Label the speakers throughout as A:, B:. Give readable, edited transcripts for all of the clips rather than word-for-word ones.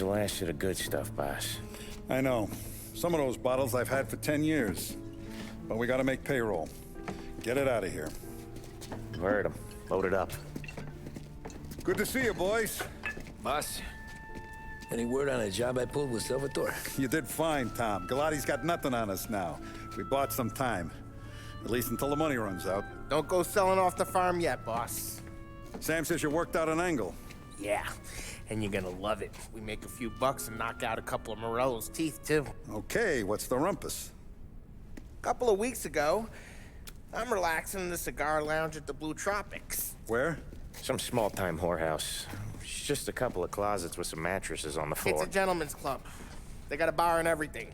A: the last of the good stuff, boss.
B: I know. Some of those bottles I've had for 10 years. But we gotta make payroll. Get it out of here.
A: You've heard him. Load it up.
B: Good to see you, boys.
C: Boss, any word on a job I pulled with Salvatore?
B: You did fine, Tom. Galati's got nothing on us now. We bought some time. At least until the money runs out.
D: Don't go selling off the farm yet, boss.
B: Sam says you worked out an angle.
D: Yeah, and you're gonna love it. We make a few bucks and knock out a couple of Morello's teeth, too.
B: Okay, what's the rumpus?
D: A couple of weeks ago, I'm relaxing in the cigar lounge at the Blue Tropics.
B: Where?
A: Some small-time whorehouse. It's just a couple of closets with some mattresses on the floor.
D: It's a gentleman's club. They got a bar and everything.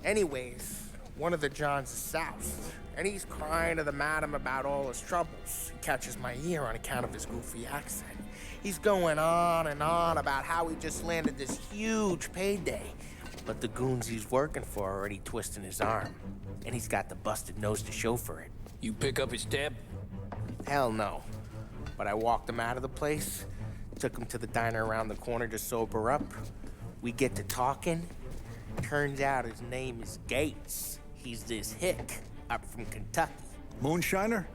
D: Anyways, one of the Johns is south, and he's crying to the madam about all his troubles. He catches my ear on account of his goofy accent. He's going on and on about how he just landed this huge payday, but the goons he's working for are already twisting his arm, and he's got the busted nose to show for it.
C: You pick up his tab?
D: Hell no. But I walked him out of the place, took him to the diner around the corner to sober up. We get to talking. Turns out his name is Gates. He's this hick up from Kentucky.
B: Moonshiner?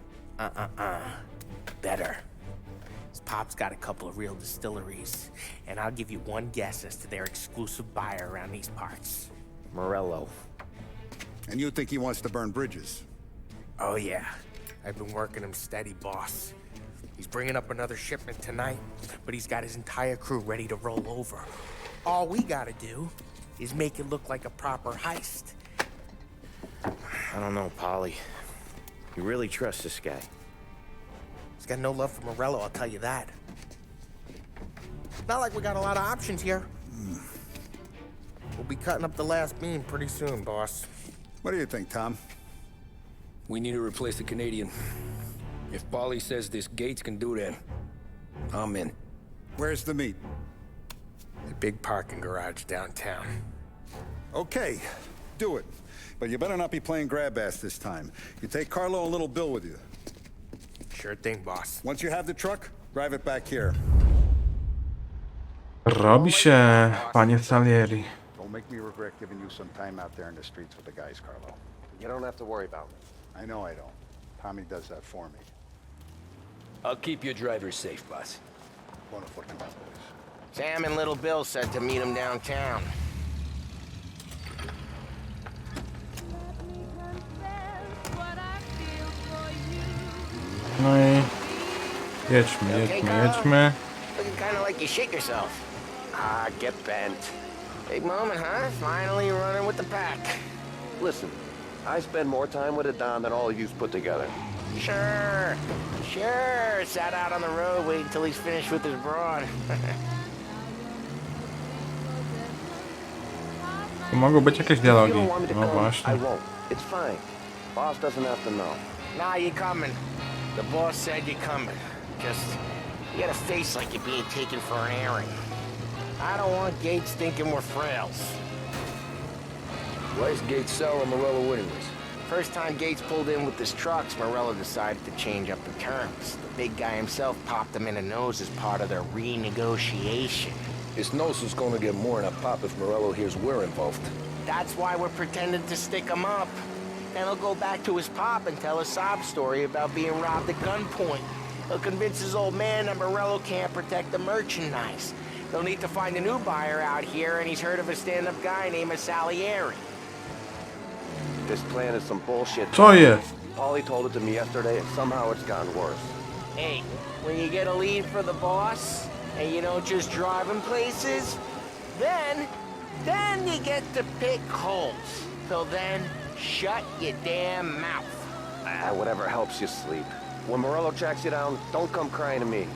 D: Better. His pop's got a couple of real distilleries, and I'll give you one guess as to their exclusive buyer around these parts.
A: Morello.
B: And you think he wants to burn bridges?
D: Oh yeah, I've been working him steady, boss. He's bringing up another shipment tonight, but he's got his entire crew ready to roll over. All we gotta do is make it look like a proper heist.
A: I don't know, Polly. You really trust this guy?
D: He's got no love for Morello, I'll tell you that. Not like we got a lot of options here. We'll be cutting up the last beam pretty soon, boss.
B: What do you think, Tom?
C: We need to replace the Canadian. If Polly says this Gates can do that, I'm in.
B: Where's the meet?
D: A big parking garage downtown.
B: Okay, do it. But you better not be playing grab ass this time. You take Carlo and Little Bill with you.
D: Sure thing, boss.
B: Once you have the truck, drive it back here.
E: Robi się, panie Salieri.
B: Don't make me regret giving you some time out there in the streets with the guys, Carlo.
F: You don't have to worry about me.
B: I know I don't. Tommy does that for me.
C: I'll keep your driver safe, boss.
B: Buona fortuna, boys.
D: Sam and Little Bill said to meet him downtown.
E: No i jedźmy.
D: Looking kind of like you shit yourself.
F: Ah, get bent.
D: Big moment, huh? Finally running with the pack.
F: Listen, I spend more time with a Don than all of you put together.
D: Sure. Sat out on the road waiting till he's finished with his broad.
E: Tu mogą być jakieś dialogi.
F: You don't want me to
E: No
F: come, I
E: właśnie.
F: won't. It's fine. Boss doesn't have to know.
D: Nah, you're coming. The boss said you're coming. Just, you got a face like you're being taken for an airing. I don't want Gates thinking we're frails.
C: Why is Gates selling Morello anyways?
D: First time Gates pulled in with his trucks, Morello decided to change up the terms. The big guy himself popped him in the nose as part of their renegotiation.
C: His nose is gonna get more than a pop if Morello hears we're involved.
D: That's why we're pretending to stick him up. Then he'll go back to his pop and tell a sob story about being robbed at gunpoint. He'll convince his old man that Morello can't protect the merchandise. They'll need to find a new buyer out here, and he's heard of a stand-up guy named Salieri.
F: This plan is some bullshit.
E: Co jest?
F: Paulie told it to me yesterday, and somehow it's gotten worse.
D: Hey, when you get a lead for the boss, and you don't just drive him places, then you get to pick holes. Till then, shut your damn mouth.
F: Ah, whatever helps you sleep. When Morello tracks you down, don't come crying to me.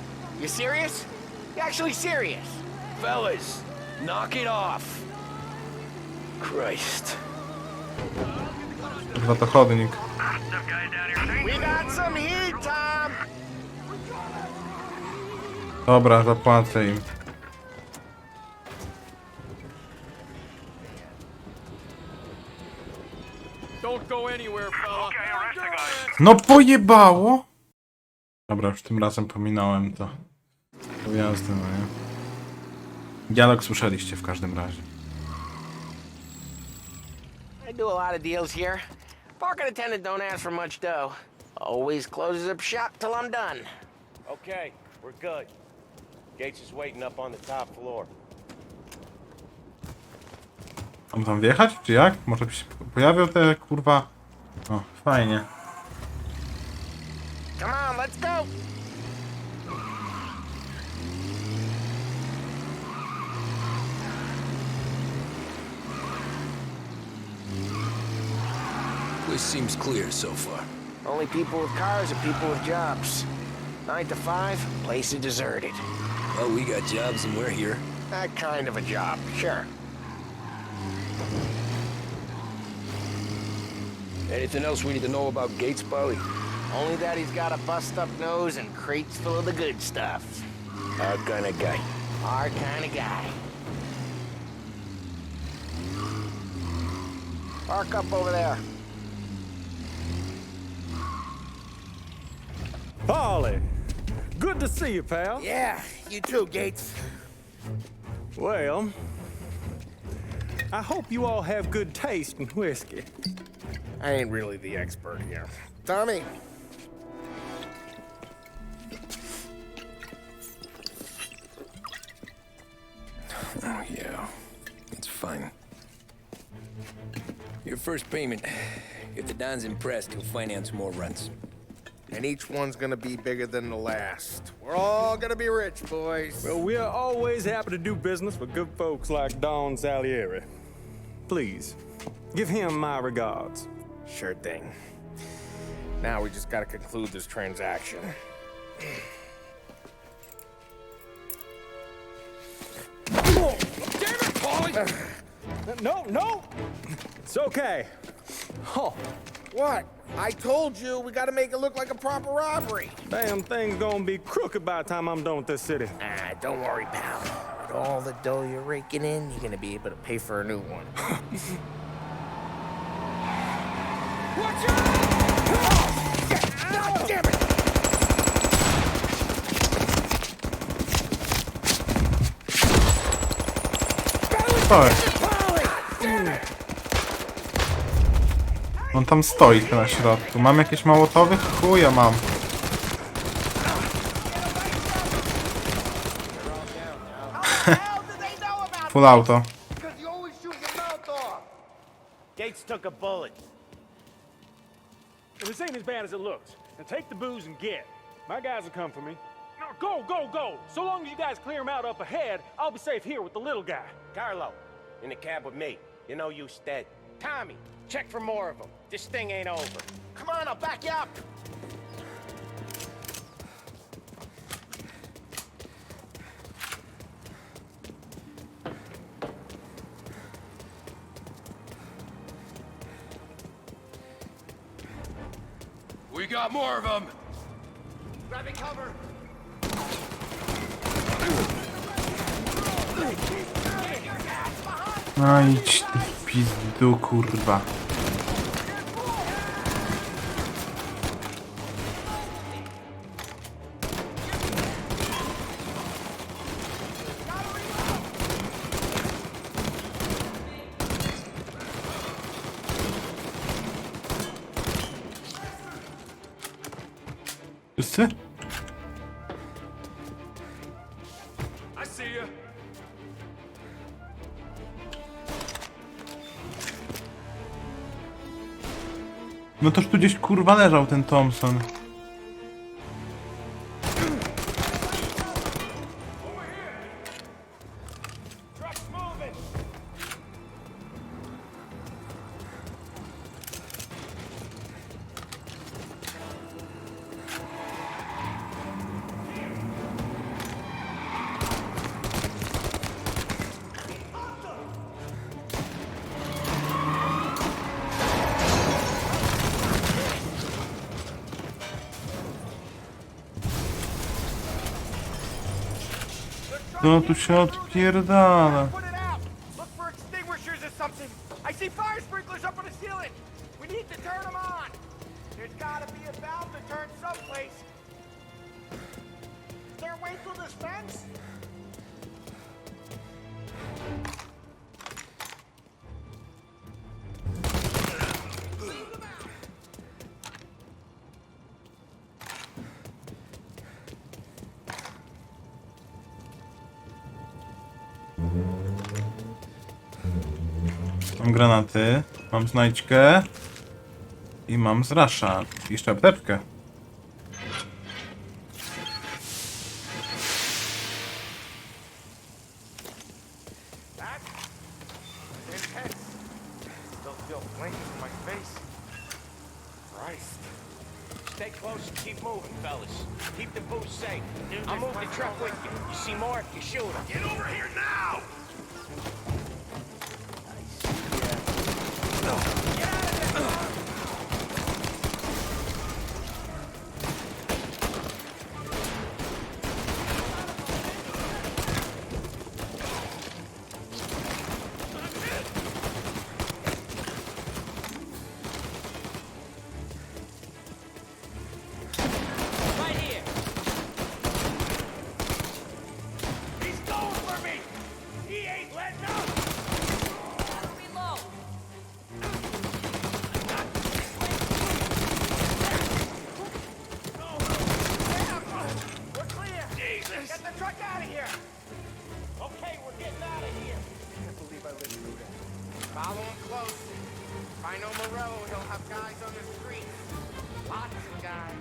D: You serious? You actually serious?
C: Fellas, knock it off. Christ.
E: Chyba to chodnik.
D: We got some heat, Tom!
E: Dobra, zapłacę im.
C: Don't go anywhere, fella.
E: No pojebało! Dobra, już tym razem pominąłem to. Jazdy, no nie? Dialog słyszeliście w każdym razie.
G: I do a lot of deals here. Parking attendant don't ask for much dough. Always closes up shop till I'm done.
A: Okay, we're good. Gates is waiting up on the top floor.
E: Mam tam wjechać, czy jak? Może by się pojawią te kurwa... O, fajnie.
G: Come on, let's go.
C: Place seems clear so far.
G: Only people with cars are people with jobs. 9 to 5, place is deserted.
C: Well, we got jobs and we're here.
G: That kind of a job, sure.
C: Anything else we need to know about Gates, Polly?
G: Only that he's got a bust-up nose and crates full of the good stuff.
C: Our kind of guy.
G: Our kind of guy. Park up over there.
H: Polly, good to see you, pal.
D: Yeah, you too, Gates.
H: Well, I hope you all have good taste in whiskey.
D: I ain't really the expert here. Tommy.
C: Oh, yeah. It's fine. Your first payment. If the Don's impressed, he'll finance more runs.
D: And each one's gonna be bigger than the last. We're all gonna be rich, boys.
H: Well, we're always happy to do business with good folks like Don Salieri. Please, give him my regards.
D: Sure thing. Now we just gotta conclude this transaction.
H: Oh, damn it, Polly! No! It's okay. Oh,
D: What? I told you we gotta make it look like a proper robbery.
H: damn thing's gonna be crooked by the time I'm done with this city.
D: Ah, don't worry, pal. With all the dough you're raking in, you're gonna be able to pay for a new one.
H: Watch out!
D: God damn it!
E: Stoi. On tam stoi tu na środku. Mam jakieś mołotowy? Chuja mam. Full auto.
A: Gates took a bullet.
H: Well, this ain't as bad as it looks. Now take the booze and get. My guys will come for me. Now go! So long as you guys clear him out up ahead, I'll be safe here with the little guy.
A: Carlo, in the cab with me. You know you stead. Tommy, check for more of them. This thing ain't over.
G: Come on, I'll back you up.
C: We got more of them!
G: Grabbing cover.
E: No idź ty w pizdu, kurwa. Wszyscy?
H: I see you.
E: No toż tu gdzieś kurwa leżał ten Thompson.
H: Truck's moving.
E: No tu się odpierdala.
D: Put it out! Look for extinguishers or something! I see fire sprinklers up on the ceiling! We need to turn them on! There's gotta be a valve to turn someplace! Is there a way through this fence?
E: Mam granaty, mam znajdźkę i mam zrasza. I jeszcze apteczkę.
D: Still feel flames in my face. Christ.
A: Stay close and keep moving, fellas. Keep the booth safe. I'll move the truck with you. You see more, you shoot him. Get over here now!
D: Follow him close. If I know Morello, he'll have guys on the street. Lots of guys.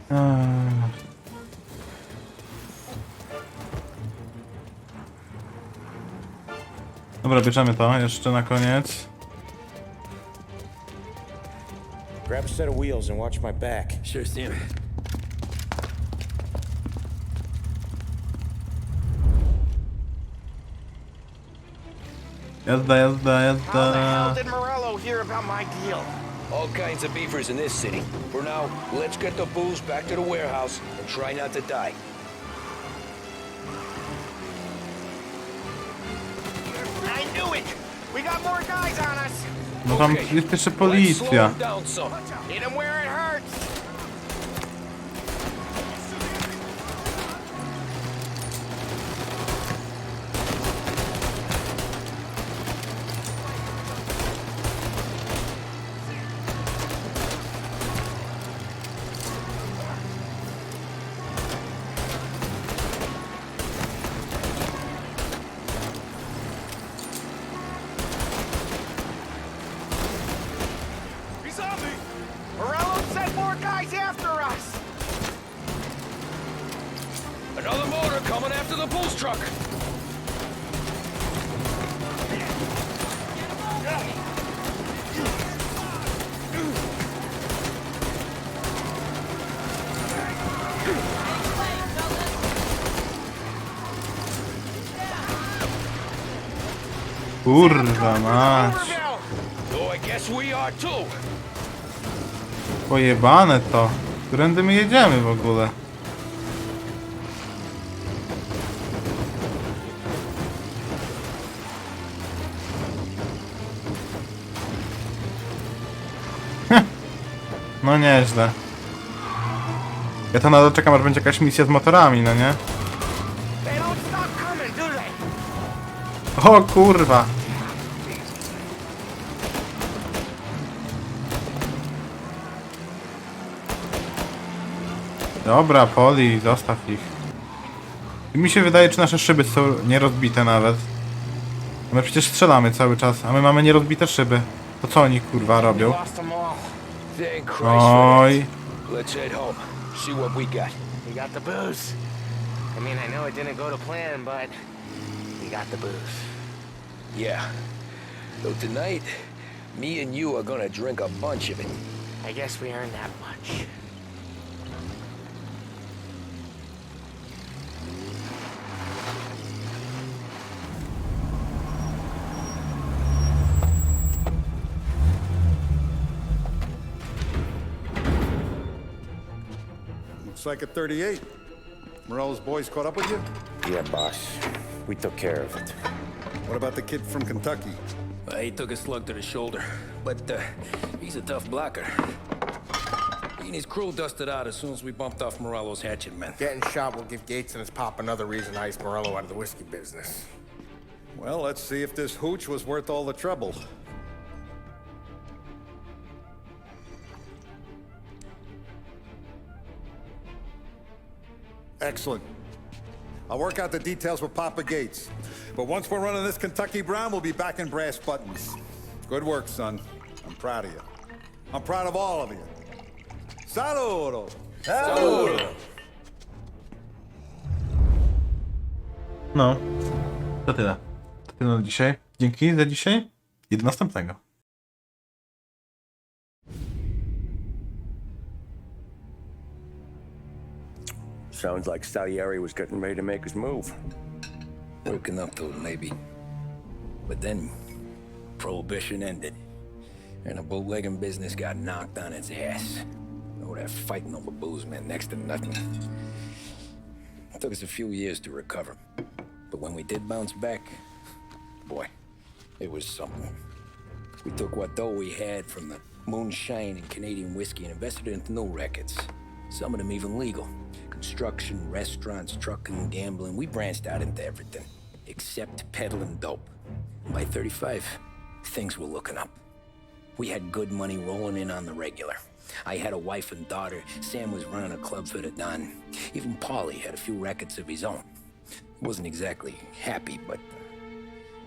E: Dobra, bierzemy to jeszcze na koniec.
A: Grab a set of wheels and watch my back.
C: Sure, Sam.
E: Jazda, jazda,
G: How the hell
E: jazda.
G: did Morello hear about my deal?
C: All kinds of beefers in this city. For now, let's get the booze back to the warehouse and try not to die.
G: I knew it! We got more guys on us!
E: No tam jest jeszcze policja.
C: Down some.
G: Hit him where it hurts! Morello sent more guys after us!
C: Another motor coming after the booze truck.
E: Kurwa mać.
C: So I guess we are too.
E: Pojebane to. Którędy my jedziemy w ogóle? No nieźle. Ja to nadal czekam, aż będzie jakaś misja z motorami, no nie?
G: They don't stop coming, do they?
E: O kurwa! Dobra, Poli, zostaw ich. I mi się wydaje, czy nasze szyby są nierozbite nawet. My przecież strzelamy cały czas, a my mamy nierozbite szyby. To co oni kurwa robią?
G: Lost them all.
C: Thank Christ for
E: Oj.
C: that. Let's head home. See what we got.
G: We got the booze. I mean, I know it didn't go to plan, but we got the booze.
C: Yeah. Though tonight, me and you are gonna drink a bunch of it.
G: I guess we earned that much.
B: Looks like a 38. Morello's boys caught up with you?
A: Yeah, boss. We took care of it.
B: What about the kid from Kentucky?
C: He took a slug to the shoulder, but he's a tough blocker. He and his crew dusted out as soon as we bumped off Morello's hatchet men.
D: Getting shot will give Gates and his pop another reason to ice Morello out of the whiskey business.
B: Well, let's see if this hooch was worth all the trouble. Excellent. I'll work out the details with Papa Gates. But once we're running this Kentucky Brown, we'll be back in brass buttons. Good work, son. I'm proud of you. I'm proud of all of you. Saludo!
E: No, to tyle. To tyle na dzisiaj. Dzięki za dzisiaj i do następnego.
F: Sounds like Salieri was getting ready to make his move.
C: Working up to it, maybe. But then, Prohibition ended, and the bootlegging business got knocked on its ass. Oh, that fighting over booze meant next to nothing. It took us a few years to recover. But when we did bounce back, boy, it was something. We took what dough we had from the moonshine and Canadian whiskey and invested it into new rackets. Some of them even legal. Construction, restaurants, trucking, gambling. We branched out into everything, except peddling dope. By 35, things were looking up. We had good money rolling in on the regular. I had a wife and daughter. Sam was running a club for the Don. Even Paulie had a few rackets of his own. Wasn't exactly happy, but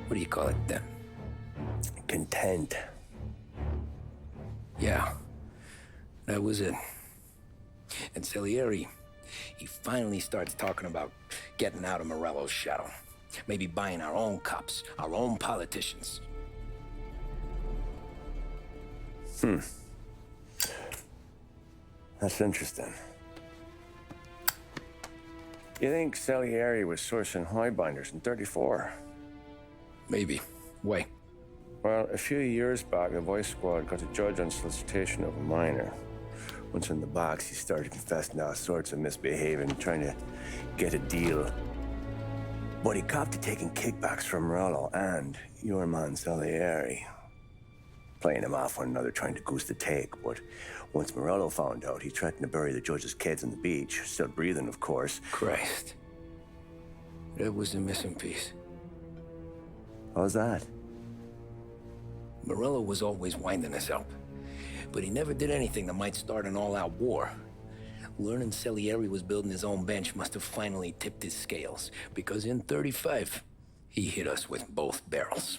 C: what do you call it then?
F: Content.
C: Yeah, that was it. And Salieri, he finally starts talking about getting out of Morello's shadow. Maybe buying our own cops, our own politicians.
F: That's interesting. You think Salieri was sourcing highbinders in 34?
C: Maybe. Why?
F: Well, a few years back, the Vice Squad got a judge on solicitation of a minor. Once in the box, he started confessing all sorts of misbehaving, trying to get a deal. But he copped to taking kickbacks from Morello and your man Salieri. Playing him off one another, trying to goose the take. But once Morello found out, he threatened to bury the judge's kids on the beach. Still breathing, of course.
C: Christ. That was the missing piece.
F: How's that?
C: Morello was always winding us up, but he never did anything that might start an all-out war. Learning Salieri was building his own bench must have finally tipped his scales, because in 35, he hit us with both barrels.